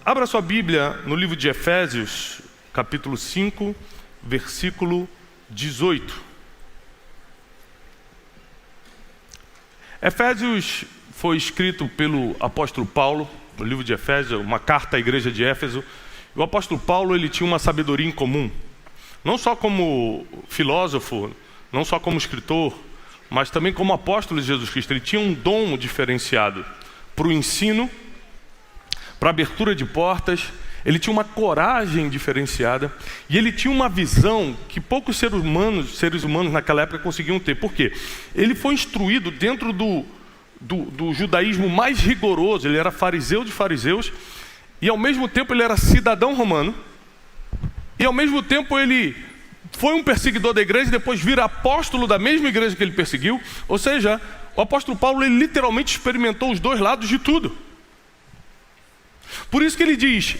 Abra sua Bíblia no livro de Efésios, capítulo 5, versículo 18. Efésios foi escrito pelo apóstolo Paulo, no livro de Efésios, uma carta à igreja de Éfeso. O apóstolo Paulo, ele tinha uma sabedoria incomum, não só como filósofo, não só como escritor, mas também como apóstolo de Jesus Cristo. Ele tinha um dom diferenciado para o ensino, para a abertura de portas. Ele tinha uma coragem diferenciada e ele tinha uma visão que poucos seres humanos naquela época conseguiam ter. Por quê? Ele foi instruído dentro do judaísmo mais rigoroso. Ele era fariseu de fariseus e ao mesmo tempo ele era cidadão romano e ao mesmo tempo ele foi um perseguidor da igreja e depois vira apóstolo da mesma igreja que ele perseguiu. Ou seja, o apóstolo Paulo, ele literalmente experimentou os dois lados de tudo. Por isso que ele diz: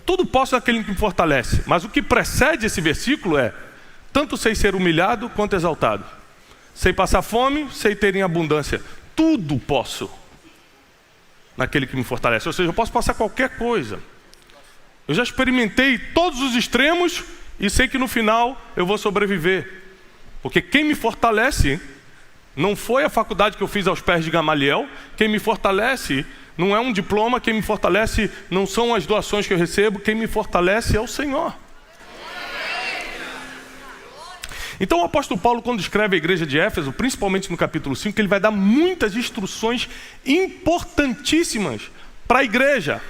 tudo posso naquele que me fortalece. Mas o que precede esse versículo é: tanto sei ser humilhado quanto exaltado, sei passar fome, sei ter em abundância. Tudo posso naquele que me fortalece. Ou seja, eu posso passar qualquer coisa. Eu já experimentei todos os extremos e sei que no final eu vou sobreviver. Porque quem me fortalece não foi a faculdade que eu fiz aos pés de Gamaliel. Quem me fortalece não é um diploma, quem me fortalece não são as doações que eu recebo, quem me fortalece é o Senhor. Então o apóstolo Paulo, quando escreve a igreja de Éfeso, principalmente no capítulo 5, ele vai dar muitas instruções importantíssimas para a igreja.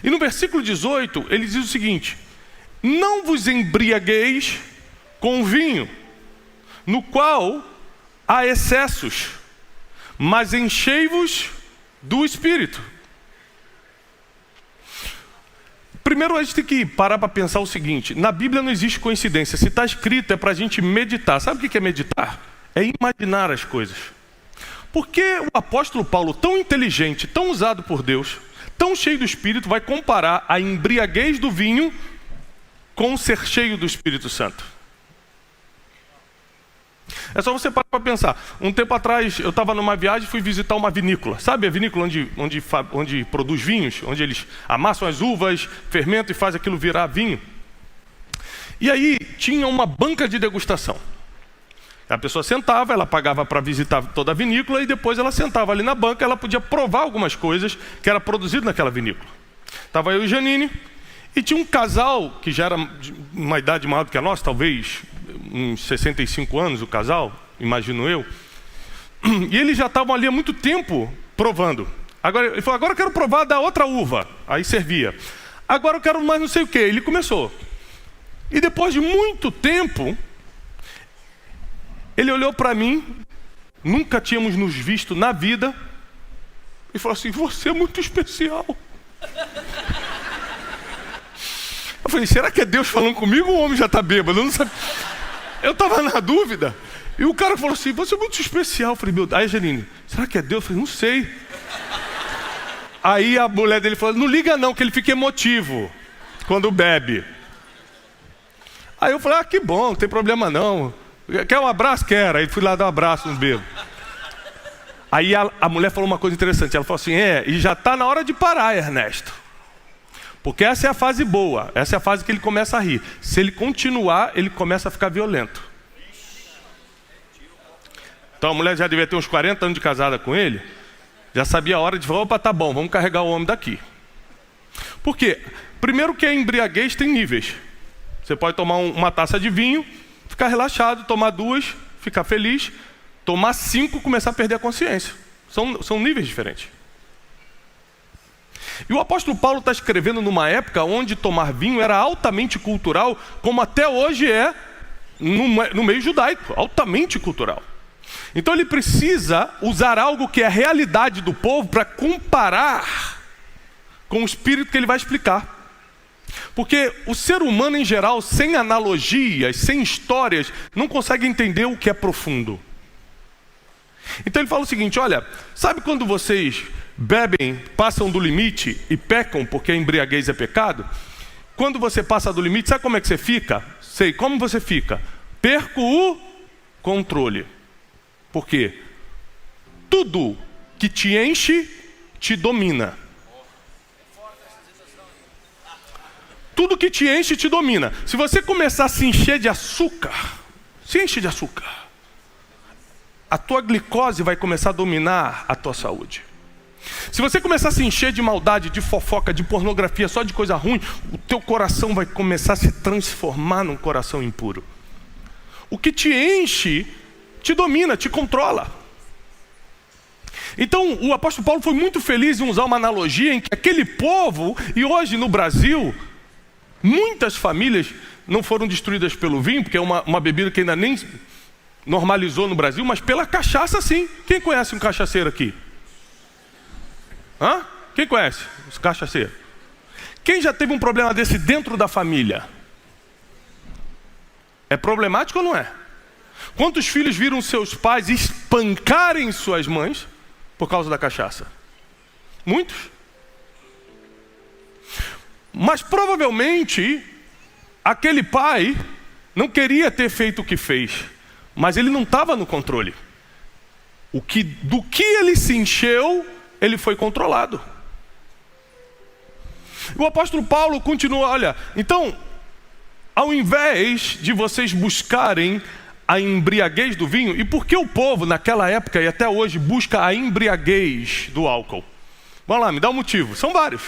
E no versículo 18, ele diz o seguinte: não vos embriagueis com vinho, no qual há excessos, mas enchei-vos do Espírito. Primeiro a gente tem que parar para pensar o seguinte: na Bíblia não existe coincidência. Se está escrito é para a gente meditar. Sabe o que é meditar? É imaginar as coisas. Porque o apóstolo Paulo, tão inteligente, tão usado por Deus, tão cheio do Espírito, vai comparar a embriaguez do vinho com ser cheio do Espírito Santo? É só você parar para pensar. Um tempo atrás eu estava numa viagem e fui visitar uma vinícola. Sabe a vinícola onde produz vinhos? Onde eles amassam as uvas, fermentam e fazem aquilo virar vinho. E aí tinha uma banca de degustação. A pessoa sentava, ela pagava para visitar toda a vinícola e depois ela sentava ali na banca, ela podia provar algumas coisas que era produzido naquela vinícola. Estava eu e Janine e tinha um casal que já era de uma idade maior do que a nossa, talvez uns 65 anos o casal, imagino eu. E eles já estavam ali há muito tempo provando. Agora, ele falou: agora eu quero provar da outra uva. Aí servia. Agora eu quero mais não sei o que. Ele começou. E depois de muito tempo, ele olhou para mim, nunca tínhamos nos visto na vida, e falou assim: você é muito especial. Eu falei: será que é Deus falando comigo ou o homem já está bêbado? Eu não sabia. Eu estava na dúvida. E o cara falou assim: você é muito especial. Eu falei: meu Deus. Aí, Janine, será que é Deus? Eu falei: não sei. Aí a mulher dele falou: não liga não, que ele fica emotivo quando bebe. Aí eu falei: que bom, não tem problema não. Quer um abraço? Quero. Aí fui lá dar um abraço nos bebos. Aí a mulher falou uma coisa interessante. Ela falou assim: e já está na hora de parar, Ernesto. Porque essa é a fase boa, essa é a fase que ele começa a rir. Se ele continuar, ele começa a ficar violento. Então a mulher já devia ter uns 40 anos de casada com ele, já sabia a hora de falar: opa, tá bom, vamos carregar o homem daqui. Por quê? Primeiro que a embriaguez tem níveis. Você pode tomar uma taça de vinho, ficar relaxado, tomar 2, ficar feliz, tomar 5, começar a perder a consciência. São níveis diferentes. E o apóstolo Paulo está escrevendo numa época onde tomar vinho era altamente cultural, como até hoje é no meio judaico, altamente cultural. Então ele precisa usar algo que é a realidade do povo para comparar com o espírito que ele vai explicar. Porque o ser humano em geral, sem analogias, sem histórias, não consegue entender o que é profundo. Então ele fala o seguinte: olha, sabe quando vocês bebem, passam do limite e pecam porque a embriaguez é pecado? Quando você passa do limite, sabe como é que você fica? Sei, como você fica? Perco o controle. Por quê? Tudo que te enche, te domina. tudo que te enche te domina. Se você começar a se encher de açúcar, se enche de açúcar, a tua glicose vai começar a dominar a tua saúde. Se você começar a se encher de maldade, de fofoca, de pornografia, só de coisa ruim, o teu coração vai começar a se transformar num coração impuro. O que te enche, te domina, te controla. Então, o apóstolo Paulo foi muito feliz em usar uma analogia em que aquele povo, e hoje no Brasil, muitas famílias não foram destruídas pelo vinho, porque é uma bebida que ainda nem normalizou no Brasil, mas pela cachaça sim. Quem conhece um cachaceiro aqui? Hã? Quem conhece os cachaceiros? Quem já teve um problema desse dentro da família? É problemático ou não é? Quantos filhos viram seus pais espancarem suas mães por causa da cachaça? Muitos. Mas provavelmente aquele pai não queria ter feito o que fez, mas ele não estava no controle. Do que ele se encheu, ele foi controlado. O apóstolo Paulo continua, olha, então, ao invés de vocês buscarem a embriaguez do vinho, e por que o povo naquela época e até hoje busca a embriaguez do álcool? Vamos lá, me dá um motivo. São vários.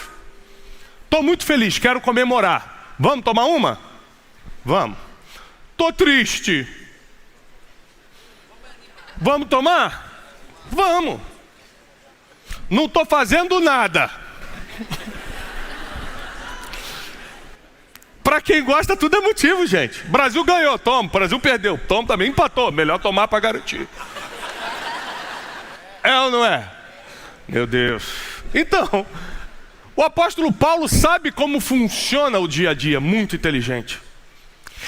Estou muito feliz, quero comemorar. Vamos tomar uma? Vamos. Estou triste. Vamos tomar? Vamos. Não estou fazendo nada. Para quem gosta, tudo é motivo, gente. Brasil ganhou, toma. Brasil perdeu, toma também. Empatou, melhor tomar para garantir. É ou não é? Meu Deus. Então, o apóstolo Paulo sabe como funciona o dia a dia, muito inteligente.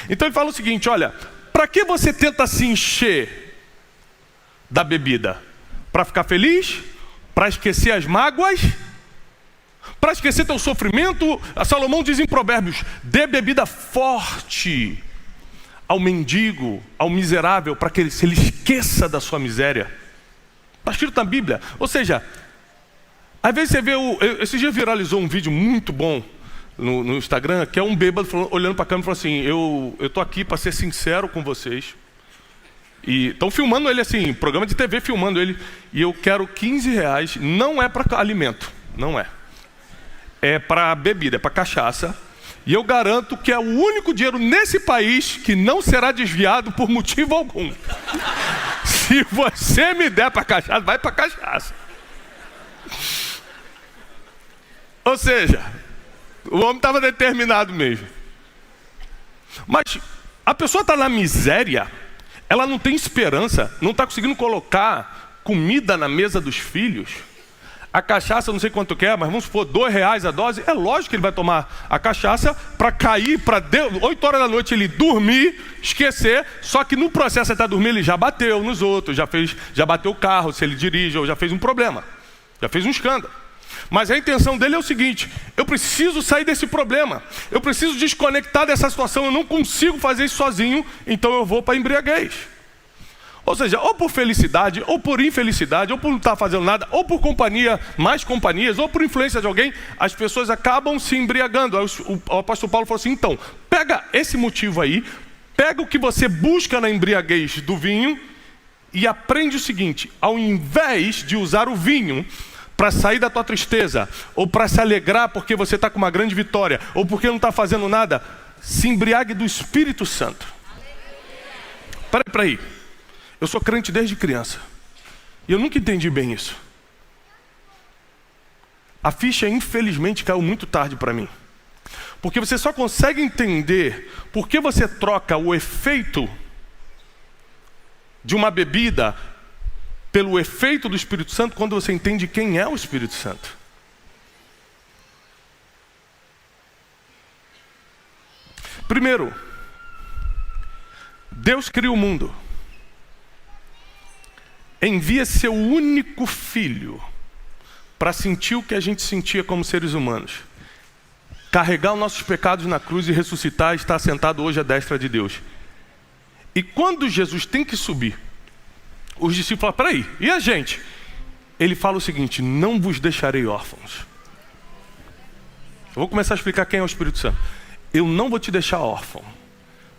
Então ele fala o seguinte, olha, para que você tenta se encher da bebida? Para ficar feliz? Para esquecer as mágoas? Para esquecer teu sofrimento? A Salomão diz em Provérbios, dê bebida forte ao mendigo, ao miserável, para que ele esqueça da sua miséria. Está escrito na Bíblia. Ou seja, às vezes você vê, esse dia viralizou um vídeo muito bom no Instagram, que é um bêbado olhando para a câmera e falando assim, eu estou aqui para ser sincero com vocês. E estão filmando ele assim, programa de TV filmando ele, e eu quero R$15, não é para alimento, não é. É para bebida, é para cachaça. E eu garanto que é o único dinheiro nesse país que não será desviado por motivo algum. Se você me der para cachaça, vai para cachaça. Ou seja, o homem estava determinado mesmo. Mas a pessoa está na miséria, ela não tem esperança, não está conseguindo colocar comida na mesa dos filhos. A cachaça, não sei quanto que é, mas vamos supor, R$2 a dose. É lógico que ele vai tomar a cachaça para cair, para 8 horas da noite ele dormir, esquecer. Só que no processo até dormir ele já bateu nos outros, já bateu o carro, se ele dirige, ou já fez um problema, já fez um escândalo. Mas a intenção dele é o seguinte, eu preciso sair desse problema, eu preciso desconectar dessa situação, eu não consigo fazer isso sozinho, então eu vou para a embriaguez. Ou seja, ou por felicidade, ou por infelicidade, ou por não estar fazendo nada, ou por companhia, mais companhias, ou por influência de alguém, as pessoas acabam se embriagando. Aí o apóstolo Paulo falou assim, então, pega esse motivo aí, pega o que você busca na embriaguez do vinho e aprende o seguinte, ao invés de usar o vinho para sair da tua tristeza, ou para se alegrar porque você está com uma grande vitória, ou porque não está fazendo nada, se embriague do Espírito Santo. Peraí. Eu sou crente desde criança. E eu nunca entendi bem isso. A ficha, infelizmente, caiu muito tarde para mim. Porque você só consegue entender por que você troca o efeito de uma bebida pelo efeito do Espírito Santo quando você entende quem é o Espírito Santo. Primeiro, Deus criou o mundo. Envia seu único filho para sentir o que a gente sentia como seres humanos. Carregar os nossos pecados na cruz e ressuscitar e estar sentado hoje à destra de Deus. E quando Jesus tem que subir, os discípulos falam, peraí, e a gente? Ele fala o seguinte, não vos deixarei órfãos. Eu vou começar a explicar quem é o Espírito Santo. eu não vou te deixar órfão.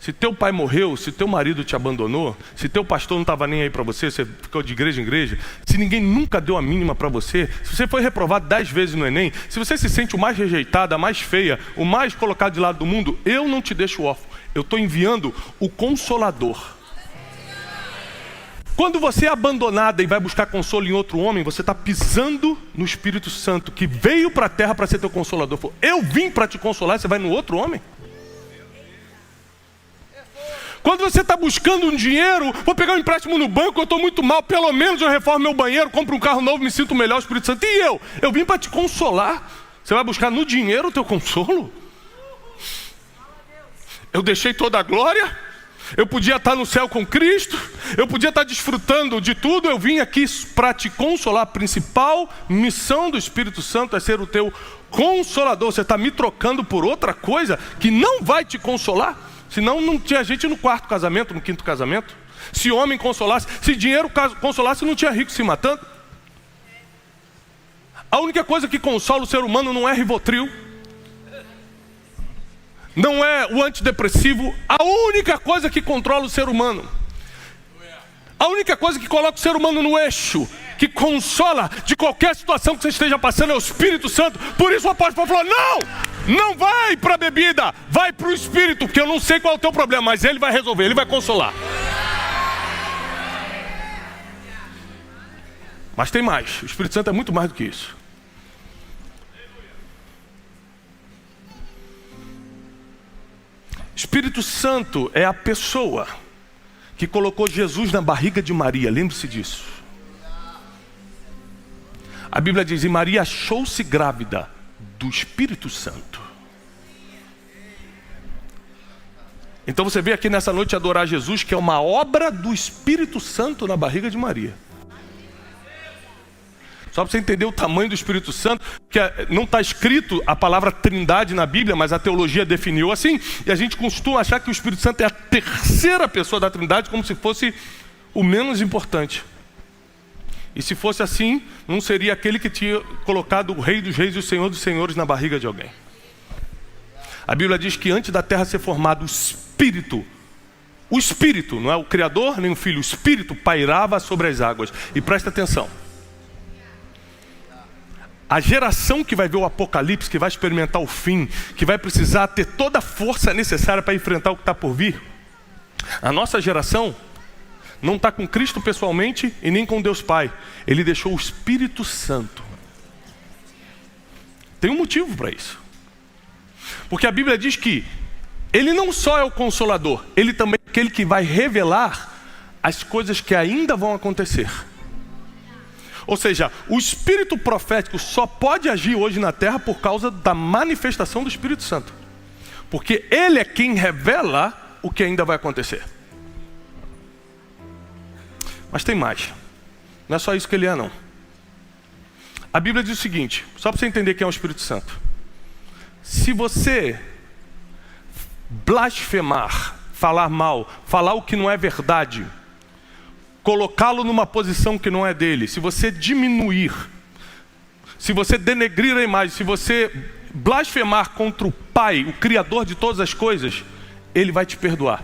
Se teu pai morreu, se teu marido te abandonou, se teu pastor não estava nem aí para você, você ficou de igreja em igreja, se ninguém nunca deu a mínima para você, se você foi reprovado 10 vezes no Enem, se você se sente o mais rejeitado, a mais feia, o mais colocado de lado do mundo, eu não te deixo órfão. Eu estou enviando o Consolador. Quando você é abandonada e vai buscar consolo em outro homem, você está pisando no Espírito Santo, que veio para a terra para ser teu Consolador. Eu vim para te consolar, você vai no outro homem? Quando você está buscando um dinheiro, vou pegar um empréstimo no banco, eu estou muito mal, pelo menos eu reformo meu banheiro, compro um carro novo, me sinto melhor, o Espírito Santo. E eu? Eu vim para te consolar. Você vai buscar no dinheiro o teu consolo? Eu deixei toda a glória, eu podia estar no céu com Cristo, eu podia estar desfrutando de tudo, eu vim aqui para te consolar. A principal missão do Espírito Santo é ser o teu consolador. Você está me trocando por outra coisa que não vai te consolar? Senão não tinha gente no quarto casamento, no quinto casamento. Se homem consolasse, se dinheiro consolasse, não tinha rico se matando. A única coisa que consola o ser humano não é Rivotril, não é o antidepressivo. A única coisa que controla o ser humano, a única coisa que coloca o ser humano no eixo, que consola de qualquer situação que você esteja passando, é o Espírito Santo. Por isso o apóstolo Paulo falou: não vai para a bebida, vai para o Espírito, porque eu não sei qual é o teu problema, mas Ele vai resolver, Ele vai consolar. Mas tem mais, o Espírito Santo é muito mais do que isso. Espírito Santo é a pessoa que colocou Jesus na barriga de Maria, lembre-se disso. A Bíblia diz: e Maria achou-se grávida do Espírito Santo. Então você veio aqui nessa noite adorar Jesus, que é uma obra do Espírito Santo na barriga de Maria. Só para você entender o tamanho do Espírito Santo, que não está escrito a palavra trindade na Bíblia, mas a teologia definiu assim, e a gente costuma achar que o Espírito Santo é a terceira pessoa da trindade, como se fosse o menos importante. E se fosse assim, não seria aquele que tinha colocado o Rei dos Reis e o Senhor dos Senhores na barriga de alguém. A Bíblia diz que antes da terra ser formada, o Espírito, não é o Criador nem o Filho, o Espírito pairava sobre as águas. E presta atenção, a geração que vai ver o Apocalipse, que vai experimentar o fim, que vai precisar ter toda a força necessária para enfrentar o que está por vir, a nossa geração não está com Cristo pessoalmente e nem com Deus Pai. Ele deixou o Espírito Santo. Tem um motivo para isso. Porque a Bíblia diz que Ele não só é o Consolador, Ele também é aquele que vai revelar as coisas que ainda vão acontecer. Ou seja, o Espírito profético só pode agir hoje na terra por causa da manifestação do Espírito Santo. Porque Ele é quem revela o que ainda vai acontecer. Mas tem mais. Não é só isso que Ele é, não. A Bíblia diz o seguinte, só para você entender quem é o Espírito Santo. Se você blasfemar, falar mal, falar o que não é verdade, colocá-lo numa posição que não é dele, se você diminuir, se você denegrir a imagem, se você blasfemar contra o Pai, o Criador de todas as coisas, Ele vai te perdoar.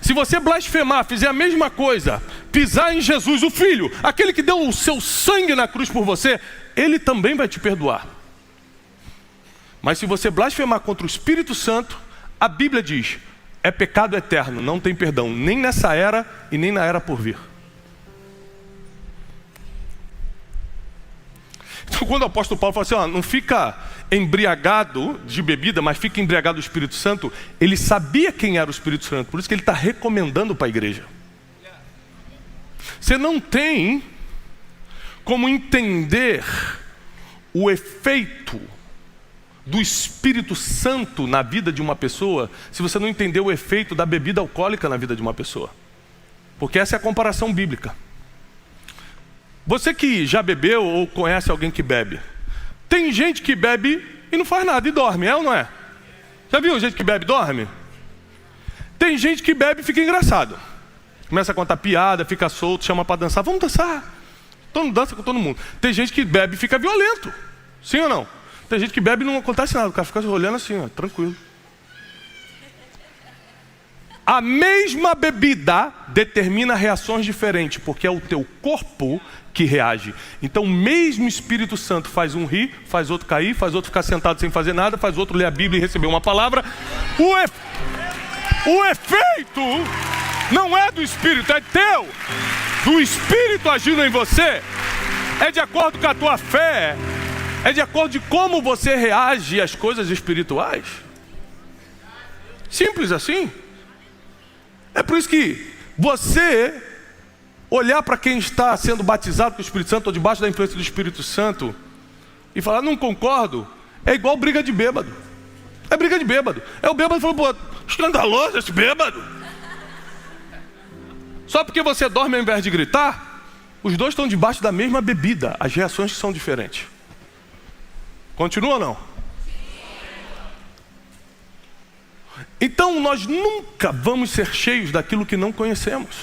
Se você blasfemar, fizer a mesma coisa, pisar em Jesus, o Filho, aquele que deu o seu sangue na cruz por você, Ele também vai te perdoar. Mas se você blasfemar contra o Espírito Santo, a Bíblia diz: é pecado eterno, não tem perdão, nem nessa era e nem na era por vir. Então quando o apóstolo Paulo fala assim, não fica embriagado de bebida, mas fica embriagado do Espírito Santo, ele sabia quem era o Espírito Santo, por isso que ele está recomendando para a igreja. Você não tem como entender o efeito do Espírito Santo na vida de uma pessoa se você não entender o efeito da bebida alcoólica na vida de uma pessoa. Porque essa é a comparação bíblica. Você que já bebeu ou conhece alguém que bebe, tem gente que bebe e não faz nada e dorme, é ou não é? Já viu gente que bebe e dorme? Tem gente que bebe e fica engraçado, começa a contar piada, fica solto, chama para dançar, vamos dançar. Todo mundo dança com todo mundo. Tem gente que bebe e fica violento, sim ou não? Tem gente que bebe e não acontece nada, o cara fica olhando assim, ó, tranquilo. A mesma bebida determina reações diferentes, porque é o teu corpo que reage. Então o mesmo Espírito Santo faz um rir, faz outro cair, faz outro ficar sentado sem fazer nada, faz outro ler a Bíblia e receber uma palavra. O efeito não é do Espírito, é teu. Do Espírito agindo em você, é de acordo com a tua fé, é de acordo de como você reage às coisas espirituais. Simples assim. É por isso que você olhar para quem está sendo batizado com o Espírito Santo ou debaixo da influência do Espírito Santo e falar, não concordo, é igual briga de bêbado. É briga de bêbado. É o bêbado que falou, pô, escandaloso esse bêbado. Só porque você dorme ao invés de gritar, os dois estão debaixo da mesma bebida. As reações são diferentes. Continua ou não? Então nós nunca vamos ser cheios daquilo que não conhecemos.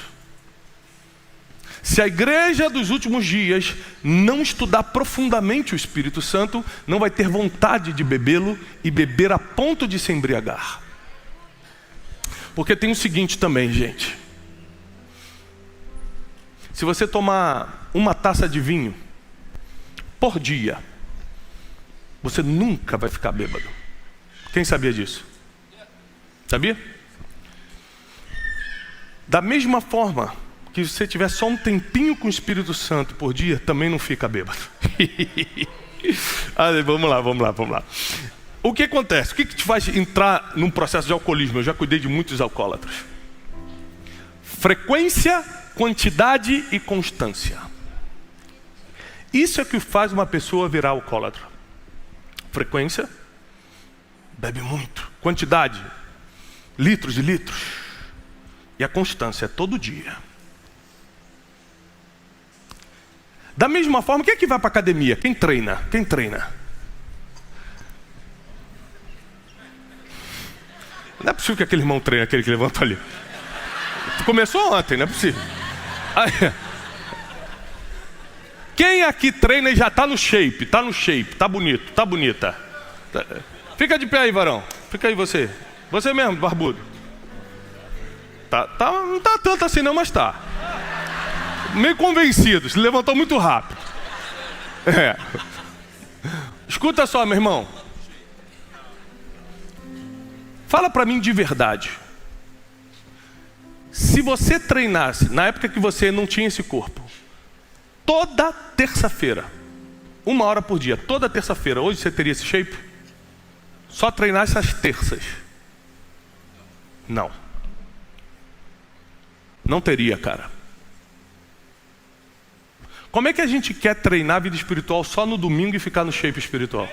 Se a igreja dos últimos dias não estudar profundamente o Espírito Santo, não vai ter vontade de bebê-lo e beber a ponto de se embriagar. Porque tem o seguinte também, gente. Se você tomar uma taça de vinho por dia, você nunca vai ficar bêbado. Quem sabia disso? Sabia? Da mesma forma que você tiver só um tempinho com o Espírito Santo por dia, também não fica bêbado. Vamos lá. O que acontece? O que te faz entrar num processo de alcoolismo? Eu já cuidei de muitos alcoólatras. Frequência, quantidade e constância. Isso é que faz uma pessoa virar alcoólatra. Frequência, bebe muito. Quantidade, litros e litros. E a constância é todo dia. Da mesma forma, quem é que vai para a academia? Quem treina? Quem treina? Não é possível que aquele irmão treine, aquele que levantou ali. Começou ontem, não é possível. Aí, quem aqui treina e já está no shape, tá bonito, tá bonita. Fica de pé aí, varão. Fica aí você. Você mesmo, barbudo. Não tá tanto assim não, mas tá. Meio convencido, se levantou muito rápido. Escuta só, meu irmão. Fala para mim de verdade. Se você treinasse, na época que você não tinha esse corpo, toda terça-feira, 1 hora por dia, toda terça-feira, hoje você teria esse shape? Só treinasse às terças? Não. Não teria, cara. Como é que a gente quer treinar a vida espiritual só no domingo e ficar no shape espiritual?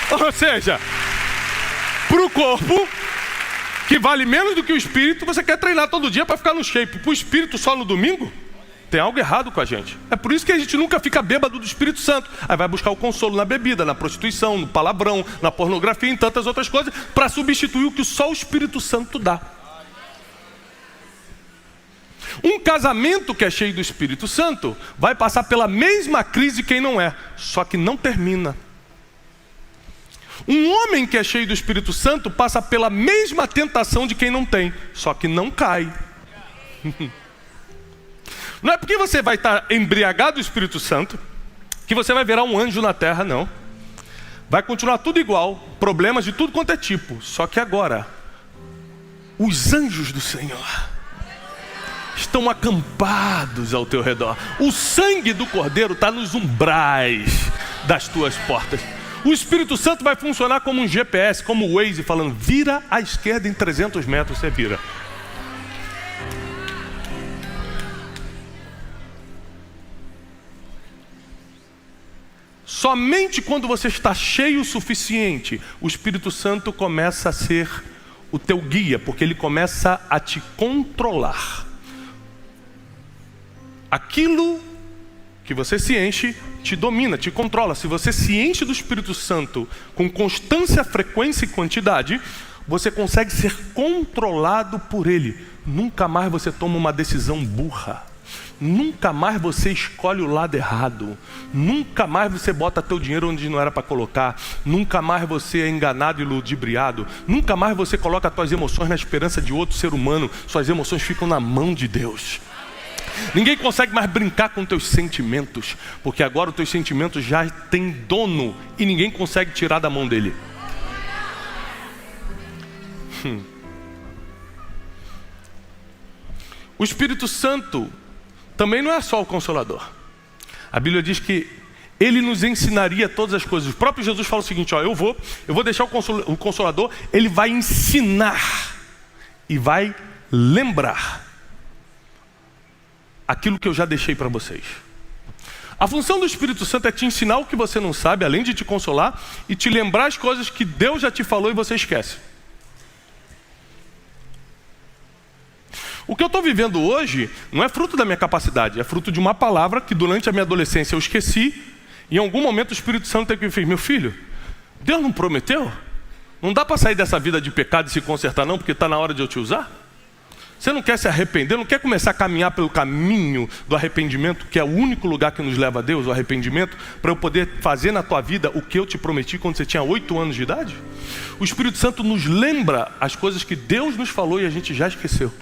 Ou seja, para o corpo, que vale menos do que o espírito, você quer treinar todo dia para ficar no shape. Para o espírito só no domingo? Tem algo errado com a gente. É por isso que a gente nunca fica bêbado do Espírito Santo. Aí vai buscar o consolo na bebida, na prostituição, no palavrão, na pornografia e em tantas outras coisas, para substituir o que só o Espírito Santo dá. Um casamento que é cheio do Espírito Santo vai passar pela mesma crise quem não é, só que não termina. Um homem que é cheio do Espírito Santo passa pela mesma tentação de quem não tem, só que não cai. Não é porque você vai estar embriagado do Espírito Santo que você vai virar um anjo na terra, não. Vai continuar tudo igual, problemas de tudo quanto é tipo. Só que agora, os anjos do Senhor estão acampados ao teu redor. O sangue do Cordeiro está nos umbrais das tuas portas. O Espírito Santo vai funcionar como um GPS, como o Waze, falando, vira à esquerda em 300 metros, você vira. Somente quando você está cheio o suficiente, o Espírito Santo começa a ser o teu guia, porque ele começa a te controlar. Aquilo que você se enche, te domina, te controla. Se você se enche do Espírito Santo com constância, frequência e quantidade, você consegue ser controlado por ele. Nunca mais você toma uma decisão burra. Nunca mais você escolhe o lado errado. Nunca mais você bota teu dinheiro onde não era para colocar. Nunca mais você é enganado e ludibriado. Nunca mais você coloca as tuas emoções na esperança de outro ser humano. Suas emoções ficam na mão de Deus. Ninguém consegue mais brincar com teus sentimentos, porque agora os teus sentimentos já têm dono e ninguém consegue tirar da mão dele. O Espírito Santo também não é só o Consolador. A Bíblia diz que Ele nos ensinaria todas as coisas. O próprio Jesus fala o seguinte, eu vou deixar o Consolador, Ele vai ensinar e vai lembrar aquilo que eu já deixei para vocês. A função do Espírito Santo é te ensinar o que você não sabe, além de te consolar, e te lembrar as coisas que Deus já te falou e você esquece. O que eu estou vivendo hoje não é fruto da minha capacidade, é fruto de uma palavra que durante a minha adolescência eu esqueci, e em algum momento o Espírito Santo tem que me dizer, meu filho, Deus não prometeu? Não dá para sair dessa vida de pecado e se consertar não, porque está na hora de eu te usar? Você não quer se arrepender, não quer começar a caminhar pelo caminho do arrependimento, que é o único lugar que nos leva a Deus, o arrependimento, para eu poder fazer na tua vida o que eu te prometi quando você tinha 8 anos de idade? O Espírito Santo nos lembra as coisas que Deus nos falou e a gente já esqueceu.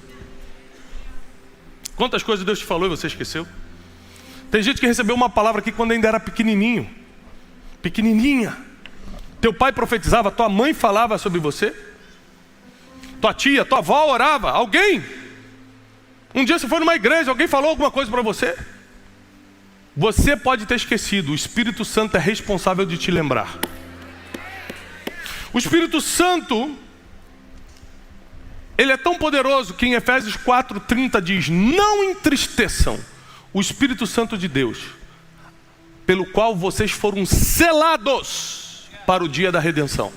Quantas coisas Deus te falou e você esqueceu? Tem gente que recebeu uma palavra aqui quando ainda era pequenininho. Pequenininha. Teu pai profetizava, tua mãe falava sobre você. Tua tia, tua avó orava. Alguém. Um dia você foi numa igreja, alguém falou alguma coisa para você. Você pode ter esquecido. O Espírito Santo é responsável de te lembrar. O Espírito Santo, ele é tão poderoso que em Efésios 4:30 diz, não entristeçam o Espírito Santo de Deus, pelo qual vocês foram selados para o dia da redenção.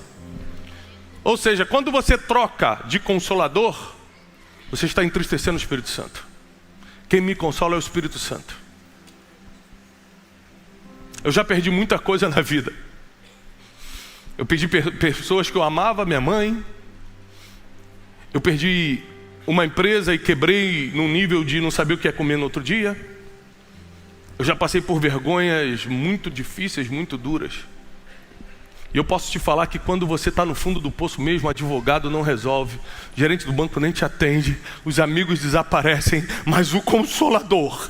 Ou seja, quando você troca de consolador, você está entristecendo o Espírito Santo. Quem me consola é o Espírito Santo. Eu já perdi muita coisa na vida. Eu perdi pessoas que eu amava, minha mãe. Eu perdi uma empresa e quebrei num nível de não saber o que é comer no outro dia. Eu já passei por vergonhas muito difíceis, muito duras. E eu posso te falar que quando você está no fundo do poço mesmo, o advogado não resolve, o gerente do banco nem te atende, os amigos desaparecem, mas o Consolador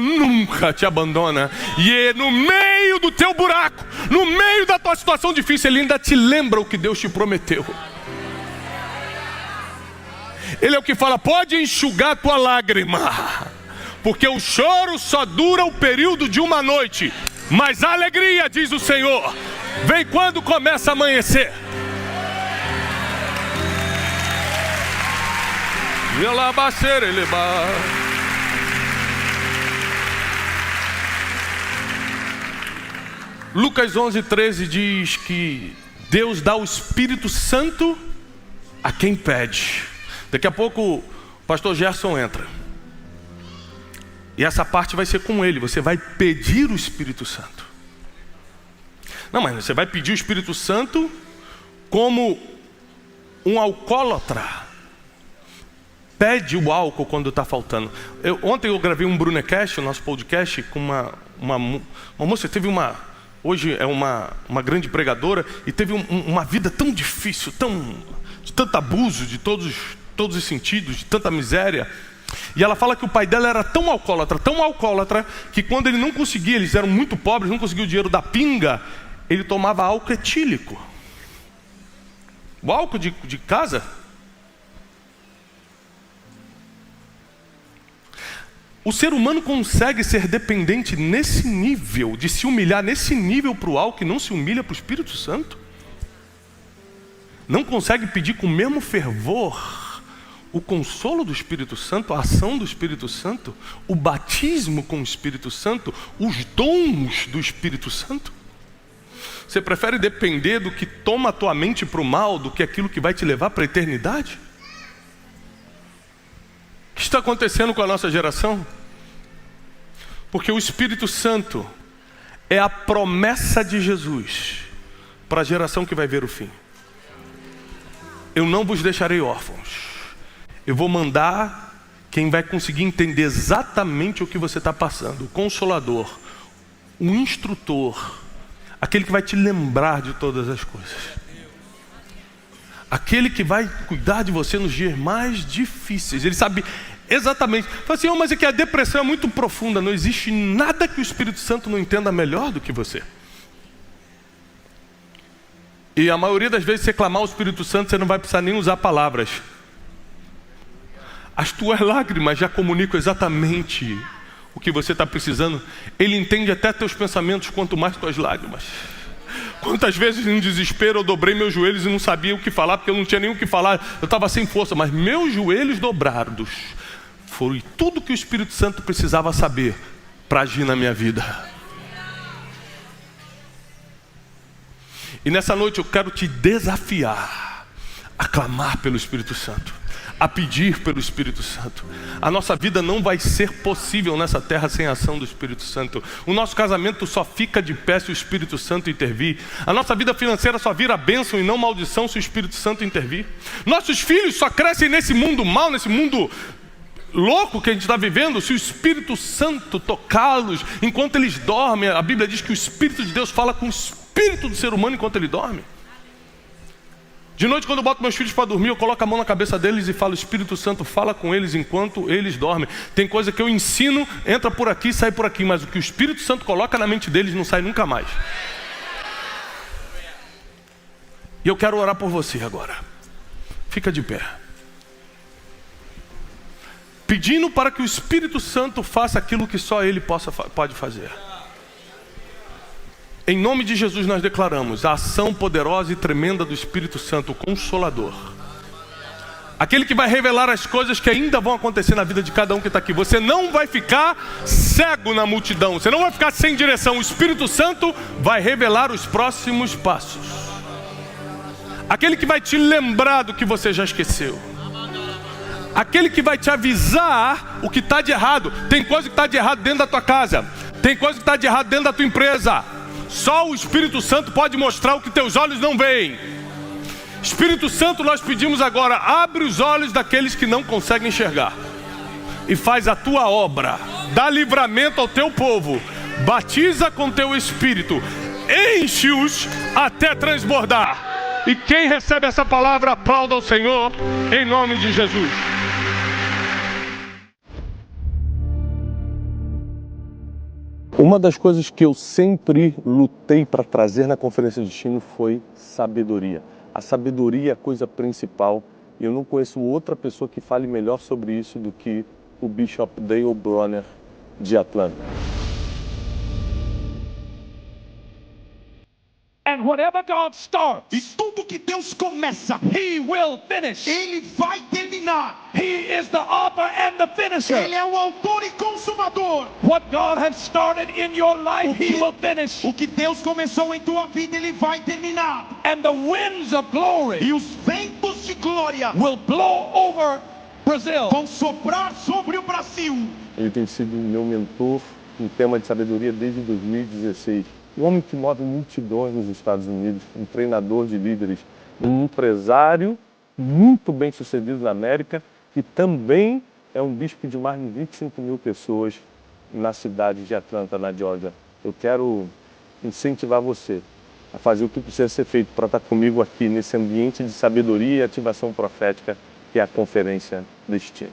nunca te abandona. E no meio do teu buraco, no meio da tua situação difícil, Ele ainda te lembra o que Deus te prometeu. Ele é o que fala, pode enxugar a tua lágrima, porque o choro só dura o período de uma noite, mas a alegria, diz o Senhor, vem quando começa a amanhecer. Lucas 11:13 diz que Deus dá o Espírito Santo a quem pede. Daqui a pouco o pastor Gerson entra. E essa parte vai ser com ele. Você vai pedir o Espírito Santo. Não, mas você vai pedir o Espírito Santo como um alcoólatra pede o álcool quando está faltando. Ontem eu gravei um Brunecast, o nosso podcast, com uma moça que teve hoje é uma grande pregadora, e teve uma vida tão difícil, de tanto abuso, de todos os sentidos, de tanta miséria. E ela fala que o pai dela era tão alcoólatra, que quando ele não conseguia, eles eram muito pobres, não conseguiam o dinheiro da pinga, ele tomava álcool etílico. O álcool de casa. O ser humano consegue ser dependente nesse nível, de se humilhar nesse nível para o álcool, e não se humilha para o Espírito Santo? Não consegue pedir com o mesmo fervor o consolo do Espírito Santo, a ação do Espírito Santo, o batismo com o Espírito Santo, os dons do Espírito Santo? Você prefere depender do que toma a tua mente para o mal, do que aquilo que vai te levar para a eternidade? O que está acontecendo com a nossa geração? Porque o Espírito Santo é a promessa de Jesus para a geração que vai ver o fim. Eu não vos deixarei órfãos. Eu vou mandar quem vai conseguir entender exatamente o que você está passando, o consolador, o instrutor, aquele que vai te lembrar de todas as coisas, aquele que vai cuidar de você nos dias mais difíceis. Ele sabe exatamente. Fala assim, mas é que a depressão é muito profunda. Não existe nada que o Espírito Santo não entenda melhor do que você. E a maioria das vezes, você clamar ao Espírito Santo, você não vai precisar nem usar palavras. As tuas lágrimas já comunicam exatamente o que você está precisando. Ele entende até teus pensamentos, quanto mais tuas lágrimas. Quantas vezes em desespero eu dobrei meus joelhos e não sabia o que falar, porque eu não tinha nem o que falar, eu estava sem força, mas meus joelhos dobrados foi tudo que o Espírito Santo precisava saber para agir na minha vida. E nessa noite eu quero te desafiar a clamar pelo Espírito Santo, a pedir pelo Espírito Santo. A nossa vida não vai ser possível nessa terra sem a ação do Espírito Santo. O nosso casamento só fica de pé se o Espírito Santo intervir. A nossa vida financeira só vira bênção e não maldição se o Espírito Santo intervir. Nossos filhos só crescem nesse mundo mal, nesse mundo louco que a gente está vivendo, se o Espírito Santo tocá-los enquanto eles dormem. A Bíblia diz que o Espírito de Deus fala com o espírito do ser humano enquanto ele dorme. De noite, quando eu boto meus filhos para dormir, eu coloco a mão na cabeça deles e falo, Espírito Santo fala com eles enquanto eles dormem. Tem coisa que eu ensino, entra por aqui, sai por aqui, mas o que o Espírito Santo coloca na mente deles não sai nunca mais. E eu quero orar por você agora. Fica de pé, pedindo para que o Espírito Santo faça aquilo que só Ele pode fazer. Em nome de Jesus nós declaramos a ação poderosa e tremenda do Espírito Santo, o Consolador. Aquele que vai revelar as coisas que ainda vão acontecer na vida de cada um que está aqui. Você não vai ficar cego na multidão, você não vai ficar sem direção. O Espírito Santo vai revelar os próximos passos. Aquele que vai te lembrar do que você já esqueceu. Aquele que vai te avisar o que está de errado. Tem coisa que está de errado dentro da tua casa. Tem coisa que está de errado dentro da tua empresa. Só o Espírito Santo pode mostrar o que teus olhos não veem. Espírito Santo, nós pedimos agora, abre os olhos daqueles que não conseguem enxergar. E faz a tua obra. Dá livramento ao teu povo. Batiza com teu Espírito. Enche-os até transbordar. E quem recebe essa palavra, aplauda ao Senhor, em nome de Jesus. Uma das coisas que eu sempre lutei para trazer na Conferência de Destino foi sabedoria. A sabedoria é a coisa principal. E eu não conheço outra pessoa que fale melhor sobre isso do que o Bishop Dale Bronner de Atlanta. And whatever God starts, E tudo que Deus começa, He will finish. Ele vai terminar. He is the author and the finisher. Ele é o autor e consumador. What God has started in your life, He will finish. O que Deus começou em tua vida, Ele vai terminar. And the winds of glory E os ventos de glória will blow over Brazil. vão soprar sobre o Brasil. Ele tem sido meu mentor em tema de sabedoria desde 2016. Um homem que move multidões nos Estados Unidos, um treinador de líderes, um empresário muito bem sucedido na América e também é um bispo de mais de 25 mil pessoas na cidade de Atlanta, na Geórgia. Eu quero incentivar você a fazer o que precisa ser feito para estar comigo aqui nesse ambiente de sabedoria e ativação profética que é a Conferência Destino.